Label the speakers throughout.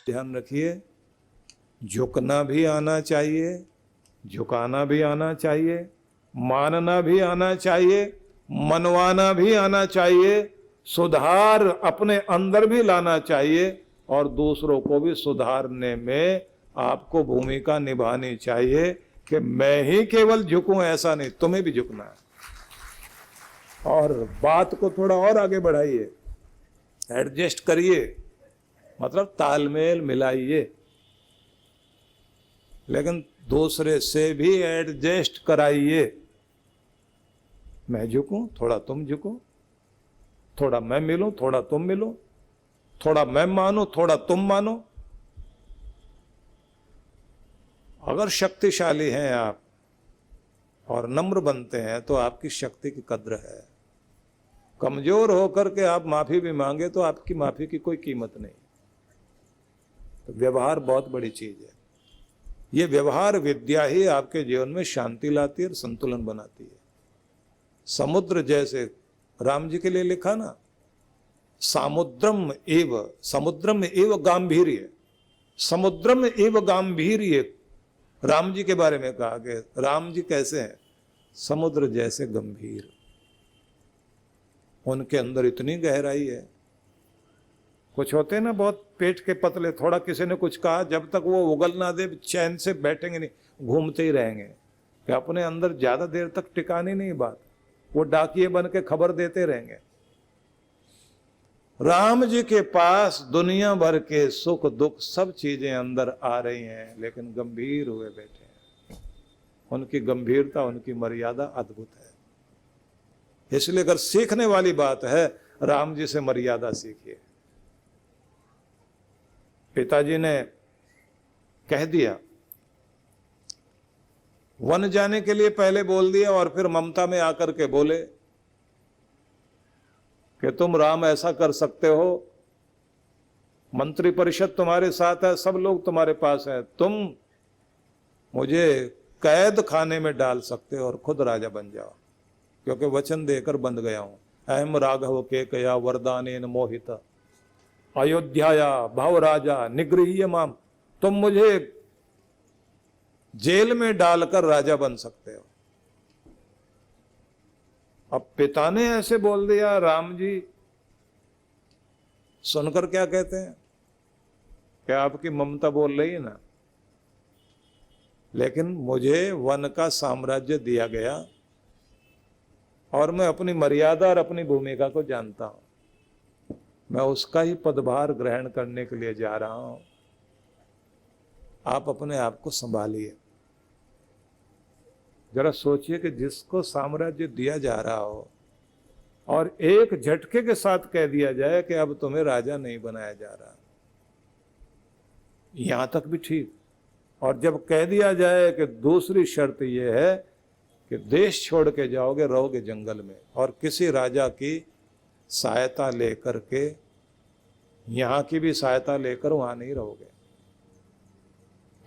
Speaker 1: ध्यान रखिए, झुकना भी आना चाहिए, झुकाना भी आना चाहिए, मानना भी आना चाहिए, मनवाना भी आना चाहिए, सुधार अपने अंदर भी लाना चाहिए और दूसरों को भी सुधारने में आपको भूमिका निभानी चाहिए कि मैं ही केवल झुकूं ऐसा नहीं, तुम्हें भी झुकना है। और बात को थोड़ा और आगे बढ़ाइए, एडजस्ट करिए, मतलब तालमेल मिलाइए, लेकिन दूसरे से भी एडजस्ट कराइए। मैं झुकूं, थोड़ा तुम झुको, थोड़ा मैं मिलूं, थोड़ा तुम मिलो, थोड़ा मैं मानो, थोड़ा तुम मानो। अगर शक्तिशाली हैं आप और नम्र बनते हैं तो आपकी शक्ति की कद्र है। कमजोर होकर के आप माफी भी मांगे तो आपकी माफी की कोई कीमत नहीं। तो व्यवहार बहुत बड़ी चीज है। ये व्यवहार विद्या ही आपके जीवन में शांति लाती है और संतुलन बनाती है। समुद्र जैसे राम जी के लिए लिखा ना, समुद्रम एव गांभीर्य, समुद्रम एव गांभीर्य। राम जी के बारे में कहा कि राम जी कैसे हैं? समुद्र जैसे गंभीर। उनके अंदर इतनी गहराई है। कुछ होते हैं ना बहुत पेट के पतले, थोड़ा किसी ने कुछ कहा, जब तक वो उगल ना दे चैन से बैठेंगे नहीं, घूमते ही रहेंगे कि अपने अंदर ज्यादा देर तक टिकानी नहीं बात। वो डाकिए बन के खबर देते रहेंगे। राम जी के पास दुनिया भर के सुख दुख सब चीजें अंदर आ रही हैं, लेकिन गंभीर हुए बैठे हैं। उनकी गंभीरता, उनकी मर्यादा अद्भुत है। इसलिए अगर सीखने वाली बात है, राम जी से मर्यादा सीखिए। पिताजी ने कह दिया, वन जाने के लिए पहले बोल दिया और फिर ममता में आकर के बोले कि तुम राम ऐसा कर सकते हो, मंत्री परिषद तुम्हारे साथ है, सब लोग तुम्हारे पास है, तुम मुझे कैद खाने में डाल सकते हो और खुद राजा बन जाओ, क्योंकि वचन देकर बंध गया हूं। अहम राघव के कया वरदानेन मोहित, अयोध्याया भव राजा निगृह्य माम। तुम मुझे जेल में डालकर राजा बन सकते हो। अब पिता ने ऐसे बोल दिया, राम जी सुनकर क्या कहते हैं? क्या आपकी ममता बोल रही है ना, लेकिन मुझे वन का साम्राज्य दिया गया और मैं अपनी मर्यादा और अपनी भूमिका को जानता हूं। मैं उसका ही पदभार ग्रहण करने के लिए जा रहा हूं। आप अपने आप को संभालिए। जरा सोचिए कि जिसको साम्राज्य दिया जा रहा हो और एक झटके के साथ कह दिया जाए कि अब तुम्हें राजा नहीं बनाया जा रहा, यहां तक भी ठीक। और जब कह दिया जाए कि दूसरी शर्त यह है कि देश छोड़ के जाओगे, रहोगे जंगल में और किसी राजा की सहायता लेकर के, यहां की भी सहायता लेकर वहां नहीं रहोगे,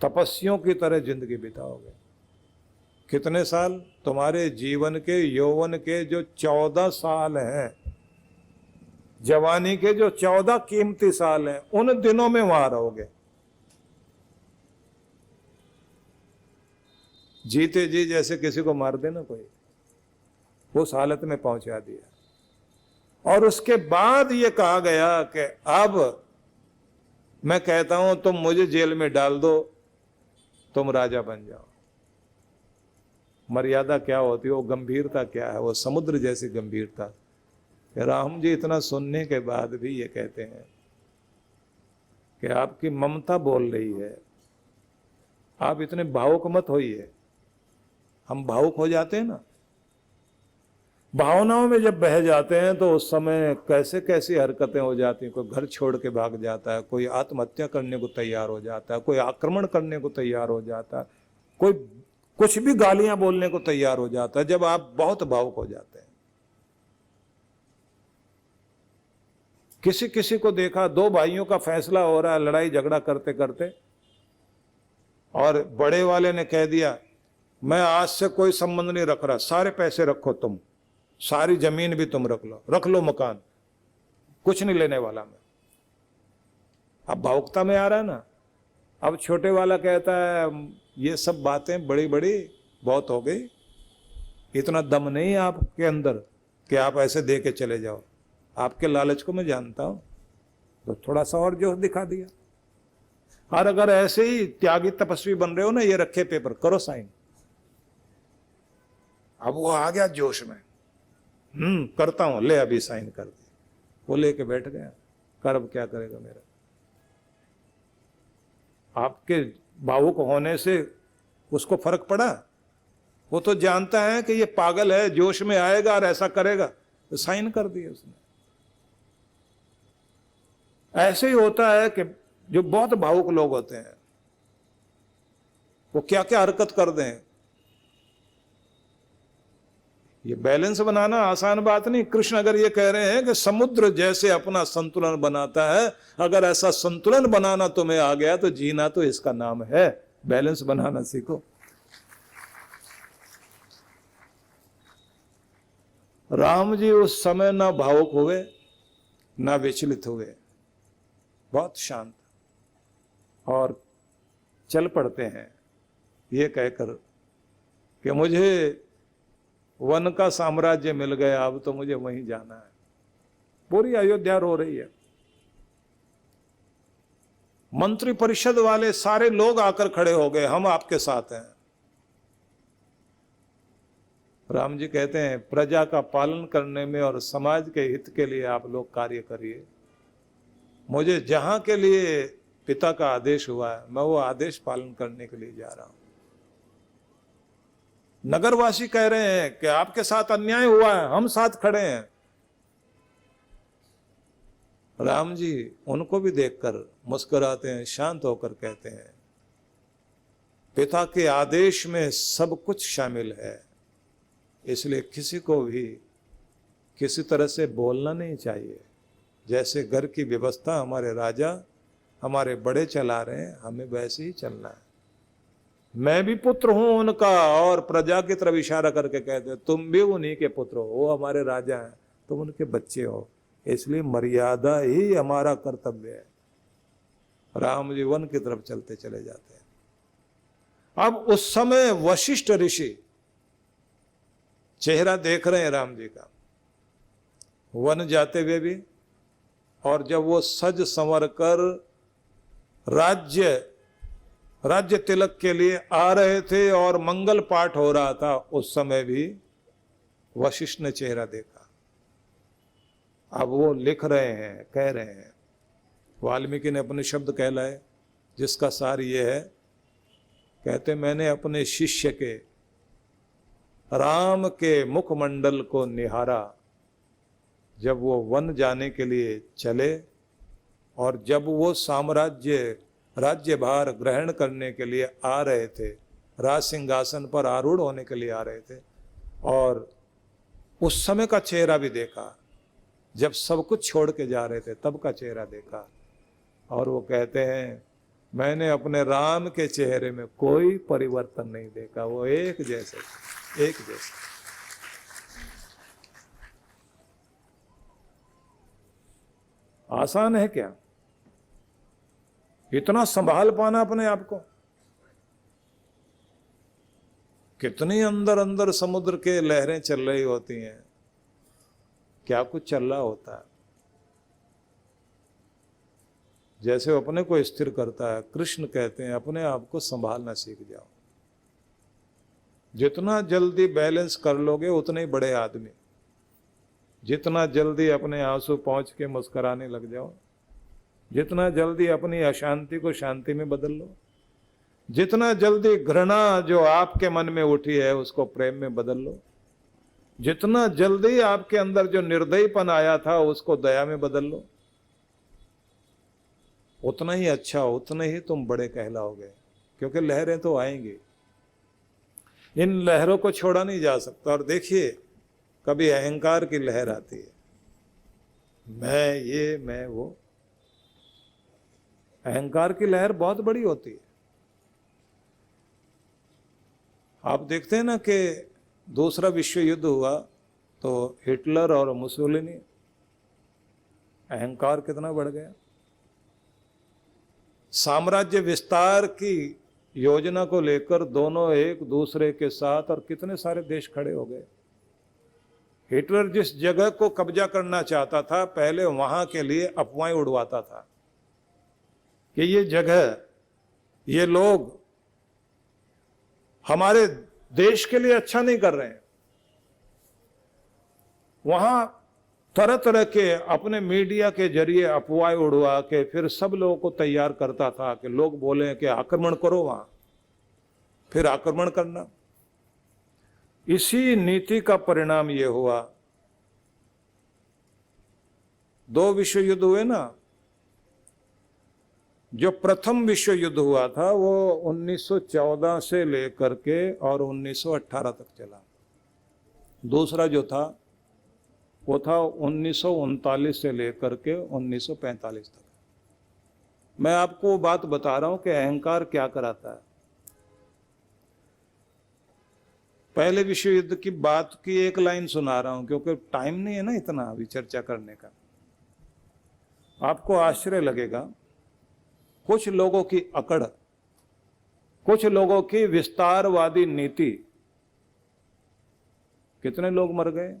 Speaker 1: तपस्वियों की तरह जिंदगी बिताओगे। कितने साल? तुम्हारे जीवन के, यौवन के जो 14 साल हैं, जवानी के जो 14 कीमती साल हैं, उन दिनों में वहां रहोगे। जीते जी जैसे किसी को मार देना कोई, उस हालत में पहुंचा दिया। और उसके बाद ये कहा गया कि अब मैं कहता हूं तुम मुझे जेल में डाल दो, तुम राजा बन जाओ। मर्यादा क्या होती है, वो गंभीरता क्या है, वो समुद्र जैसी गंभीरता। राम जी इतना सुनने के बाद भी ये कहते हैं कि आपकी ममता बोल रही है, आप इतने भावुक मत होइए। हम भावुक हो जाते हैं ना, भावनाओं में जब बह जाते हैं तो उस समय कैसे कैसी हरकतें हो जाती हैं। कोई घर छोड़ के भाग जाता है, कोई आत्महत्या करने को तैयार हो जाता है, कोई आक्रमण करने को तैयार हो जाता है, कोई कुछ भी गालियां बोलने को तैयार हो जाता है जब आप बहुत भावुक हो जाते हैं। किसी किसी को देखा, दो भाइयों का फैसला हो रहा है लड़ाई झगड़ा करते करते, और बड़े वाले ने कह दिया मैं आज से कोई संबंध नहीं रख रहा, सारे पैसे रखो तुम, सारी जमीन भी तुम रख लो मकान, कुछ नहीं लेने वाला मैं। अब भावुकता में आ रहा है ना। अब छोटे वाला कहता है ये सब बातें बड़ी बड़ी बहुत हो गई, इतना दम नहीं है आपके अंदर कि आप ऐसे दे के चले जाओ, आपके लालच को मैं जानता हूं, तो थोड़ा सा और जोश दिखा दिया। और अगर ऐसे ही त्यागी तपस्वी बन रहे हो ना, ये रखे पेपर, करो साइन। अब वो आ गया जोश में, करता हूं, ले अभी साइन कर दे। वो लेके बैठ गया, कर अब क्या करेगा मेरा। आपके भावुक होने से उसको फर्क पड़ा? वो तो जानता है कि ये पागल है, जोश में आएगा और ऐसा करेगा, तो साइन कर दिया उसने। ऐसे ही होता है कि जो बहुत भावुक लोग होते हैं वो क्या क्या हरकत कर दें। ये बैलेंस बनाना आसान बात नहीं। कृष्ण अगर ये कह रहे हैं कि समुद्र जैसे अपना संतुलन बनाता है, अगर ऐसा संतुलन बनाना तुम्हें आ गया तो जीना तो इसका नाम है। बैलेंस बनाना सीखो। राम जी उस समय ना भावुक हुए ना विचलित हुए, बहुत शांत, और चल पड़ते हैं ये कहकर कि मुझे वन का साम्राज्य मिल गया, अब तो मुझे वहीं जाना है। पूरी अयोध्या रो रही है। मंत्री परिषद वाले सारे लोग आकर खड़े हो गए, हम आपके साथ हैं। राम जी कहते हैं प्रजा का पालन करने में और समाज के हित के लिए आप लोग कार्य करिए। मुझे जहां के लिए पिता का आदेश हुआ है, मैं वो आदेश पालन करने के लिए जा रहा हूं। नगरवासी कह रहे हैं कि आपके साथ अन्याय हुआ है, हम साथ खड़े हैं। राम जी उनको भी देखकर मुस्कुराते हैं, शांत होकर कहते हैं पिता के आदेश में सब कुछ शामिल है, इसलिए किसी को भी किसी तरह से बोलना नहीं चाहिए। जैसे घर की व्यवस्था हमारे राजा हमारे बड़े चला रहे हैं, हमें वैसे ही चलना है। मैं भी पुत्र हूं उनका, और प्रजा की तरफ इशारा करके कहते हैं तुम भी उन्हीं के पुत्र हो, वो हमारे राजा हैं, तुम उनके बच्चे हो, इसलिए मर्यादा ही हमारा कर्तव्य है। राम जी वन की तरफ चलते चले जाते हैं। अब उस समय वशिष्ठ ऋषि चेहरा देख रहे हैं राम जी का, वन जाते हुए भी, और जब वो सज संवर कर राज्य तिलक के लिए आ रहे थे और मंगल पाठ हो रहा था, उस समय भी वशिष्ठ ने चेहरा देखा। अब वो लिख रहे हैं, कह रहे हैं, वाल्मीकि ने अपने शब्द कहलाए जिसका सार ये है, कहते मैंने अपने शिष्य के राम के मुखमंडल को निहारा जब वो वन जाने के लिए चले, और जब वो राज्यभार ग्रहण करने के लिए आ रहे थे, राज सिंहासन पर आरूढ़ होने के लिए आ रहे थे, और उस समय का चेहरा भी देखा जब सब कुछ छोड़ के जा रहे थे, तब का चेहरा देखा। और वो कहते हैं मैंने अपने राम के चेहरे में कोई परिवर्तन नहीं देखा, वो एक जैसे एक जैसे। आसान है क्या इतना संभाल पाना अपने आप को? कितनी अंदर अंदर समुद्र के लहरें चल रही होती हैं, क्या कुछ चल रहा होता है। जैसे वो अपने को स्थिर करता है, कृष्ण कहते हैं अपने आप को संभालना सीख जाओ। जितना जल्दी बैलेंस कर लोगे उतने ही बड़े आदमी। जितना जल्दी अपने आंसू पहुंच के मुस्कुराने लग जाओ, जितना जल्दी अपनी अशांति को शांति में बदल लो, जितना जल्दी घृणा जो आपके मन में उठी है उसको प्रेम में बदल लो, जितना जल्दी आपके अंदर जो निर्दयीपन आया था उसको दया में बदल लो, उतना ही अच्छा, उतने ही तुम बड़े कहलाओगे। क्योंकि लहरें तो आएंगी, इन लहरों को छोड़ा नहीं जा सकता। और देखिए कभी अहंकार की लहर आती है, मैं ये मैं वो, अहंकार की लहर बहुत बड़ी होती है। आप देखते हैं ना कि दूसरा विश्व युद्ध हुआ तो हिटलर और मुसोलिनी, अहंकार कितना बढ़ गया। साम्राज्य विस्तार की योजना को लेकर दोनों एक दूसरे के साथ, और कितने सारे देश खड़े हो गए। हिटलर जिस जगह को कब्जा करना चाहता था, पहले वहां के लिए अफवाहें उड़वाता था कि ये जगह, ये लोग हमारे देश के लिए अच्छा नहीं कर रहे हैं। वहां तरह तरह के अपने मीडिया के जरिए अफवाहें उड़वा के फिर सब लोगों को तैयार करता था कि लोग बोले कि आक्रमण करो वहां, फिर आक्रमण करना। इसी नीति का परिणाम यह हुआ, 2 विश्व युद्ध हुए ना। जो प्रथम विश्व युद्ध हुआ था वो 1914 से लेकर के और 1918 तक चला। दूसरा जो था वो था 1939 से लेकर के 1945 तक। मैं आपको बात बता रहा हूं कि अहंकार क्या कराता है। पहले विश्व युद्ध की बात की एक लाइन सुना रहा हूं, क्योंकि टाइम नहीं है ना इतना अभी चर्चा करने का। आपको आश्चर्य लगेगा, कुछ लोगों की अकड़, कुछ लोगों की विस्तारवादी नीति, कितने लोग मर गए?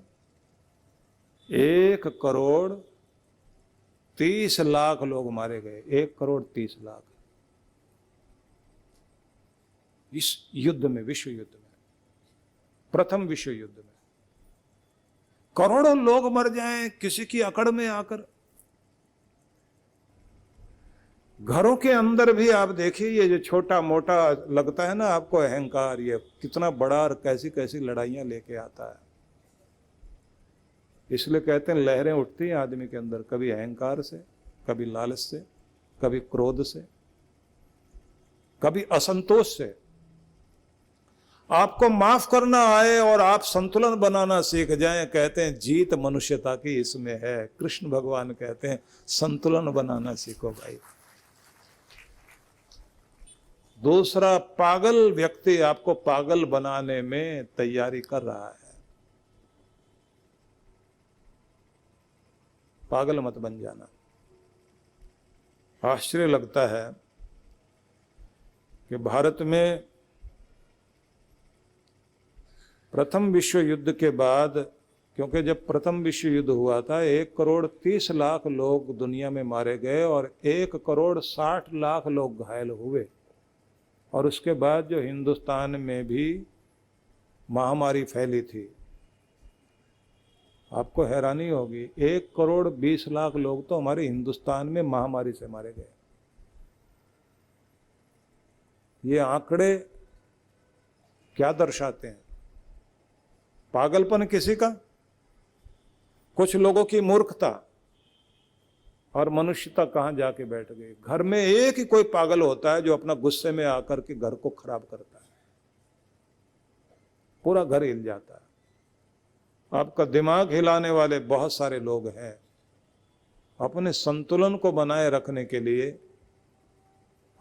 Speaker 1: 1,30,00,000 लोग मारे गए। 1,30,00,000 इस युद्ध में, विश्व युद्ध में, प्रथम विश्व युद्ध में। करोड़ों लोग मर जाएं किसी की अकड़ में आकर। घरों के अंदर भी आप देखिए, ये जो छोटा मोटा लगता है ना आपको अहंकार, ये कितना बड़ा और कैसी कैसी लड़ाइयां लेके आता है। इसलिए कहते हैं लहरें उठती हैं आदमी के अंदर, कभी अहंकार से, कभी लालच से, कभी क्रोध से, कभी असंतोष से। आपको माफ करना आए और आप संतुलन बनाना सीख जाएं, कहते हैं जीत मनुष्यता की इसमें है। कृष्ण भगवान कहते हैं संतुलन बनाना सीखो भाई। दूसरा पागल व्यक्ति आपको पागल बनाने में तैयारी कर रहा है। पागल मत बन जाना। आश्चर्य लगता है कि भारत में प्रथम विश्व युद्ध के बाद, क्योंकि जब प्रथम विश्व युद्ध हुआ था 1,30,00,000 लोग दुनिया में मारे गए और 1,60,00,000 लोग घायल हुए। और उसके बाद जो हिंदुस्तान में भी महामारी फैली थी, आपको हैरानी होगी, 1,20,00,000 लोग तो हमारे हिंदुस्तान में महामारी से मारे गए। ये आंकड़े क्या दर्शाते हैं? पागलपन किसी का, कुछ लोगों की मूर्खता, और मनुष्यता कहां जाके बैठ गई। घर में एक ही कोई पागल होता है जो अपना गुस्से में आकर के घर को खराब करता है, पूरा घर हिल जाता है। आपका दिमाग हिलाने वाले बहुत सारे लोग हैं। अपने संतुलन को बनाए रखने के लिए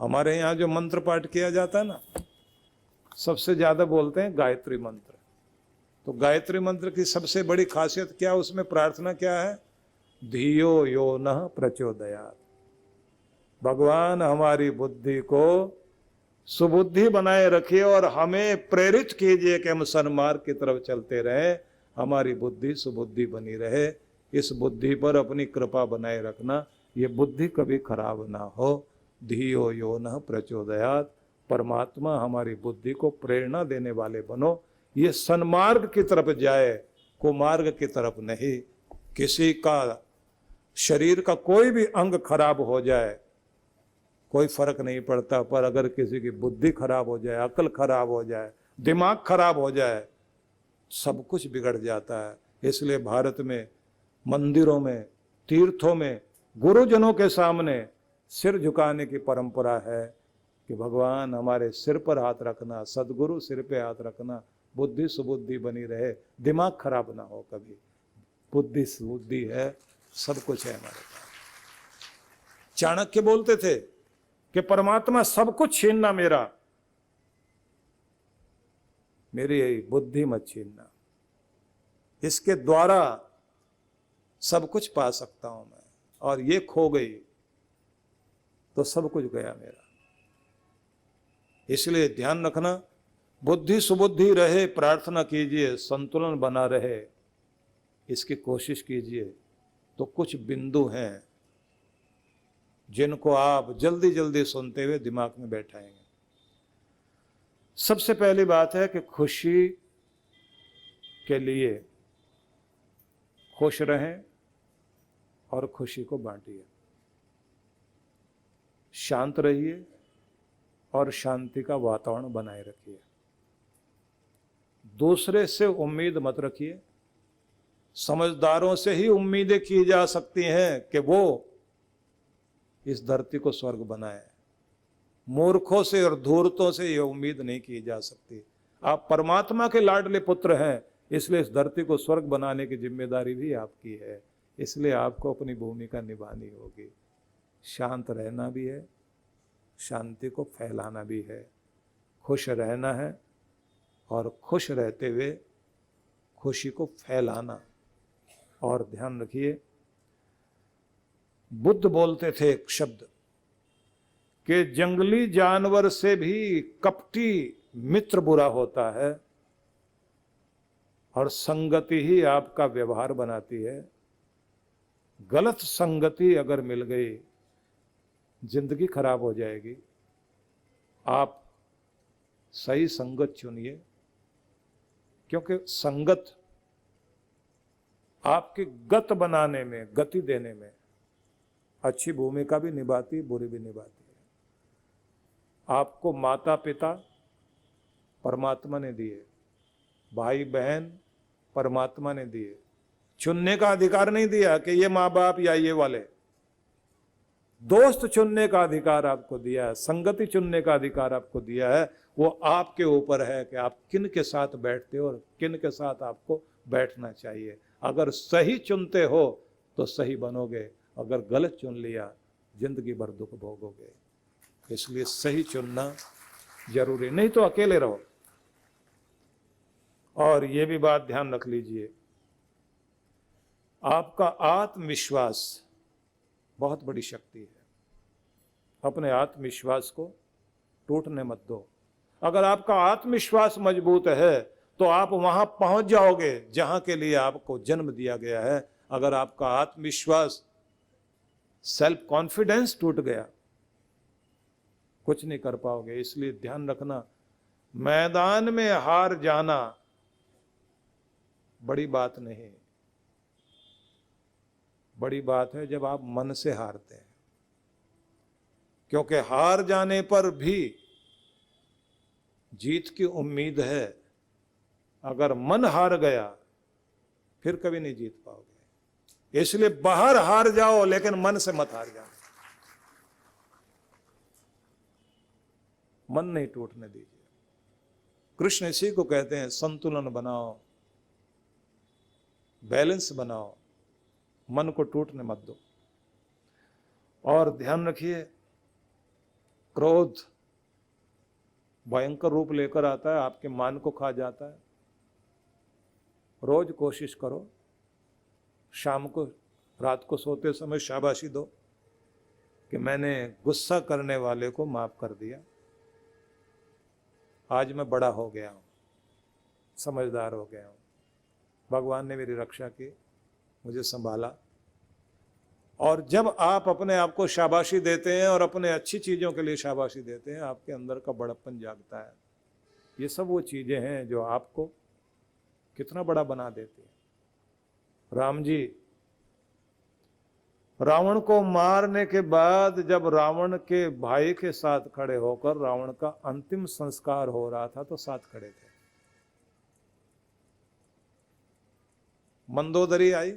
Speaker 1: हमारे यहाँ जो मंत्र पाठ किया जाता है ना, सबसे ज्यादा बोलते हैं गायत्री मंत्र। तो गायत्री मंत्र की सबसे बड़ी खासियत क्या, उसमें प्रार्थना क्या है? धियो यो नः प्रचोदयात्। भगवान हमारी बुद्धि को सुबुद्धि बनाए रखिए और हमें प्रेरित कीजिए कि हम सन्मार्ग की तरफ चलते रहें, हमारी बुद्धि सुबुद्धि बनी रहे। इस बुद्धि पर अपनी कृपा बनाए रखना, ये बुद्धि कभी खराब ना हो। धियो यो नः प्रचोदयात्। परमात्मा हमारी बुद्धि को प्रेरणा देने वाले बनो, ये सन्मार्ग की तरफ जाए, कुमार्ग की तरफ नहीं। किसी का शरीर का कोई भी अंग खराब हो जाए कोई फर्क नहीं पड़ता, पर अगर किसी की बुद्धि खराब हो जाए, अकल खराब हो जाए, दिमाग खराब हो जाए, सब कुछ बिगड़ जाता है। इसलिए भारत में मंदिरों में, तीर्थों में गुरुजनों के सामने सिर झुकाने की परंपरा है कि भगवान हमारे सिर पर हाथ रखना, सदगुरु सिर पे हाथ रखना, बुद्धि सुबुद्धि बनी रहे, दिमाग खराब ना हो कभी। बुद्धि सुबुद्धि है, सब कुछ है हमारे पास। चाणक्य बोलते थे कि परमात्मा सब कुछ छीनना मेरा, मेरी यही बुद्धि मत छीनना, इसके द्वारा सब कुछ पा सकता हूं मैं, और ये खो गई तो सब कुछ गया मेरा। इसलिए ध्यान रखना, बुद्धि सुबुद्धि रहे, प्रार्थना कीजिए, संतुलन बना रहे, इसकी कोशिश कीजिए। तो कुछ बिंदु हैं जिनको आप जल्दी जल्दी सुनते हुए दिमाग में बैठाएंगे। सबसे पहली बात है कि खुशी के लिए खुश रहें और खुशी को बांटिए। शांत रहिए और शांति का वातावरण बनाए रखिए। दूसरे से उम्मीद मत रखिए। समझदारों से ही उम्मीदें की जा सकती हैं कि वो इस धरती को स्वर्ग बनाए। मूर्खों से और धूर्तों से ये उम्मीद नहीं की जा सकती। आप परमात्मा के लाडले पुत्र हैं, इसलिए इस धरती को स्वर्ग बनाने की जिम्मेदारी भी आपकी है। इसलिए आपको अपनी भूमिका निभानी होगी। शांत रहना भी है, शांति को फैलाना भी है, खुश रहना है और खुश रहते हुए खुशी को फैलाना। और ध्यान रखिए, बुद्ध बोलते थे एक शब्द कि जंगली जानवर से भी कपटी मित्र बुरा होता है और संगति ही आपका व्यवहार बनाती है। गलत संगति अगर मिल गई, जिंदगी खराब हो जाएगी। आप सही संगत चुनिए, क्योंकि संगत आपकी गत बनाने में, गति देने में अच्छी भूमिका भी निभाती, बुरी भी निभाती है। आपको माता पिता परमात्मा ने दिए, भाई बहन परमात्मा ने दिए। चुनने का अधिकार नहीं दिया कि ये माँ बाप या ये वाले। दोस्त चुनने का अधिकार आपको दिया है, संगति चुनने का अधिकार आपको दिया है। वो आपके ऊपर है कि आप किन के साथ बैठते हो और किन के साथ आपको बैठना चाहिए। अगर सही चुनते हो तो सही बनोगे, अगर गलत चुन लिया जिंदगी भर दुख भोगोगे। इसलिए सही चुनना जरूरी, नहीं तो अकेले रहो। और ये भी बात ध्यान रख लीजिए, आपका आत्मविश्वास बहुत बड़ी शक्ति है। अपने आत्मविश्वास को टूटने मत दो। अगर आपका आत्मविश्वास मजबूत है तो आप वहां पहुंच जाओगे जहां के लिए आपको जन्म दिया गया है। अगर आपका आत्मविश्वास, सेल्फ कॉन्फिडेंस टूट गया, कुछ नहीं कर पाओगे। इसलिए ध्यान रखना, मैदान में हार जाना बड़ी बात नहीं, बड़ी बात है जब आप मन से हारते हैं। क्योंकि हार जाने पर भी जीत की उम्मीद है। अगर मन हार गया फिर कभी नहीं जीत पाओगे। इसलिए बाहर हार जाओ लेकिन मन से मत हार जाओ। मन नहीं टूटने दीजिए। कृष्ण इसी को कहते हैं, संतुलन बनाओ, बैलेंस बनाओ, मन को टूटने मत दो। और ध्यान रखिए, क्रोध भयंकर रूप लेकर आता है, आपके मान को खा जाता है। रोज कोशिश करो, शाम को, रात को सोते समय शाबाशी दो कि मैंने गुस्सा करने वाले को माफ कर दिया। आज मैं बड़ा हो गया हूं, समझदार हो गया हूं, भगवान ने मेरी रक्षा की, मुझे संभाला। और जब आप अपने आप को शाबाशी देते हैं और अपने अच्छी चीज़ों के लिए शाबाशी देते हैं, आपके अंदर का बड़प्पन जागता है। ये सब वो चीज़ें हैं जो आपको कितना बड़ा बना देती है। राम जी रावण को मारने के बाद जब रावण के भाई के साथ खड़े होकर रावण का अंतिम संस्कार हो रहा था तो साथ खड़े थे। मंदोदरी आई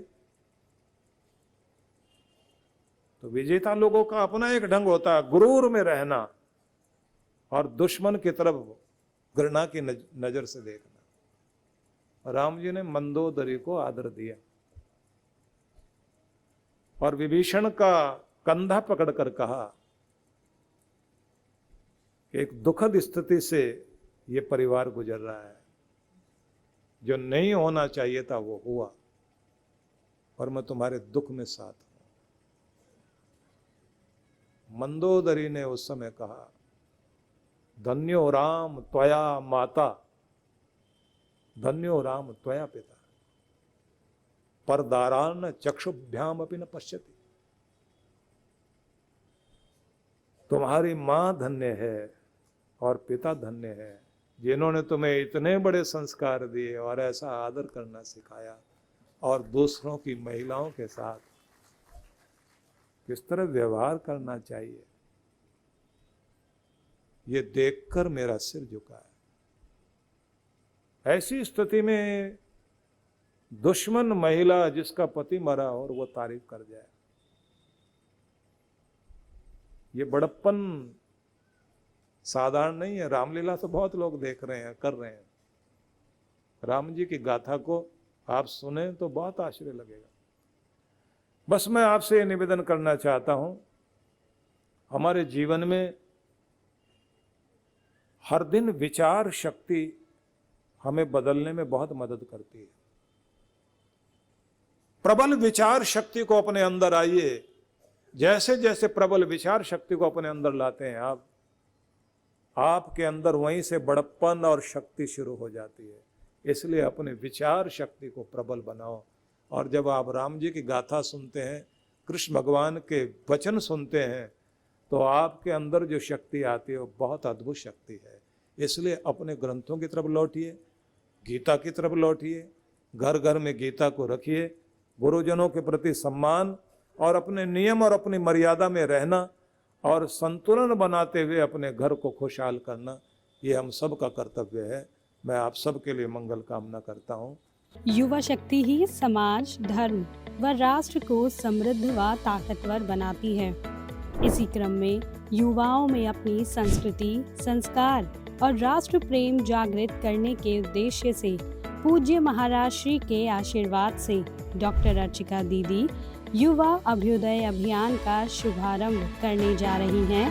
Speaker 1: तो विजेता लोगों का अपना एक ढंग होता है, गुरूर में रहना और दुश्मन की तरफ घृणा की नजर से देखना। राम जी ने मंदोदरी को आदर दिया और विभीषण का कंधा पकड़कर कहा कि एक दुखद स्थिति से ये परिवार गुजर रहा है, जो नहीं होना चाहिए था वो हुआ, और मैं तुम्हारे दुख में साथ हूं। मंदोदरी ने उस समय कहा, धन्यो राम त्वया माता, धन्यो राम त्वया पिता, परदारान चक्षुभ्याम अपि न पश्यति। तुम्हारी मां धन्य है और पिता धन्य है, जिन्होंने तुम्हें इतने बड़े संस्कार दिए और ऐसा आदर करना सिखाया, और दूसरों की महिलाओं के साथ किस तरह व्यवहार करना चाहिए, ये देखकर मेरा सिर झुका है। ऐसी स्थिति में दुश्मन महिला जिसका पति मरा और वो तारीफ कर जाए, ये बड़प्पन साधारण नहीं है। रामलीला तो बहुत लोग देख रहे हैं, कर रहे हैं। राम जी की गाथा को आप सुने तो बहुत आश्चर्य लगेगा। बस मैं आपसे ये निवेदन करना चाहता हूं, हमारे जीवन में हर दिन विचार शक्ति हमें बदलने में बहुत मदद करती है। प्रबल विचार शक्ति को अपने अंदर आइए। जैसे जैसे प्रबल विचार शक्ति को अपने अंदर लाते हैं आप, आपके अंदर वहीं से बड़प्पन और शक्ति शुरू हो जाती है। इसलिए अपने विचार शक्ति को प्रबल बनाओ। और जब आप राम जी की गाथा सुनते हैं, कृष्ण भगवान के वचन सुनते हैं, तो आपके अंदर जो शक्ति आती है वो बहुत अद्भुत शक्ति है। इसलिए अपने ग्रंथों की तरफ लौटिए, गीता की तरफ लौटिए, घर घर में गीता को रखिए। गुरुजनों के प्रति सम्मान और अपने नियम और अपनी मर्यादा में रहना और संतुलन बनाते हुए अपने घर को खुशहाल करना, ये हम सब का कर्तव्य है। मैं आप सब के लिए मंगल कामना करता हूँ।
Speaker 2: युवा शक्ति ही समाज, धर्म व राष्ट्र को समृद्ध व ताकतवर बनाती है। इसी क्रम में युवाओं में अपनी संस्कृति, संस्कार और राष्ट्र प्रेम जागृत करने के उद्देश्य से पूज्य महाराज श्री के आशीर्वाद से डॉक्टर अर्चिका दीदी युवा अभ्युदय अभियान का शुभारंभ करने जा रही हैं।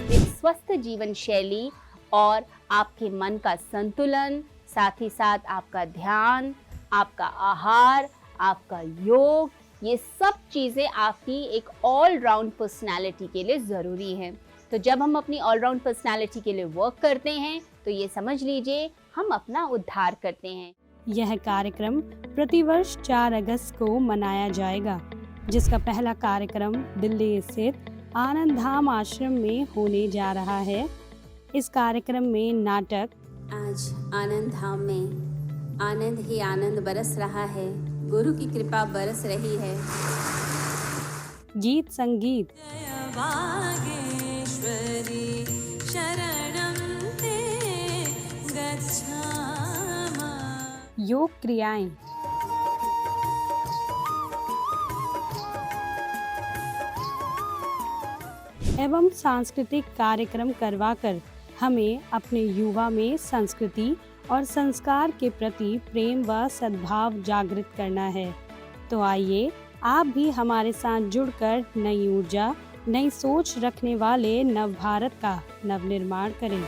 Speaker 3: एक स्वस्थ जीवन शैली और आपके मन का संतुलन, साथ ही साथ आपका ध्यान, आपका आहार, आपका योग, ये सब चीज़ें आपकी एक ऑलराउंड पर्सनालिटी के लिए ज़रूरी हैं। तो जब हम अपनी ऑलराउंड पर्सनालिटी के लिए वर्क करते हैं तो ये समझ लीजिए हम अपना उद्धार करते हैं।
Speaker 2: यह कार्यक्रम प्रतिवर्ष 4 अगस्त को मनाया जाएगा, जिसका पहला कार्यक्रम दिल्ली स्थित आनंद धाम आश्रम में होने जा रहा है। इस कार्यक्रम में नाटक,
Speaker 4: आज आनंद धाम में आनंद ही आनंद बरस रहा है, गुरु की कृपा बरस रही है,
Speaker 2: गीत संगीत, योग क्रियाएं, एवं सांस्कृतिक कार्यक्रम करवाकर हमें अपने युवा में संस्कृति और संस्कार के प्रति प्रेम व सद्भाव जागृत करना है। तो आइए आप भी हमारे साथ जुड़कर नई ऊर्जा, नई सोच रखने वाले नव भारत का नवनिर्माण करें।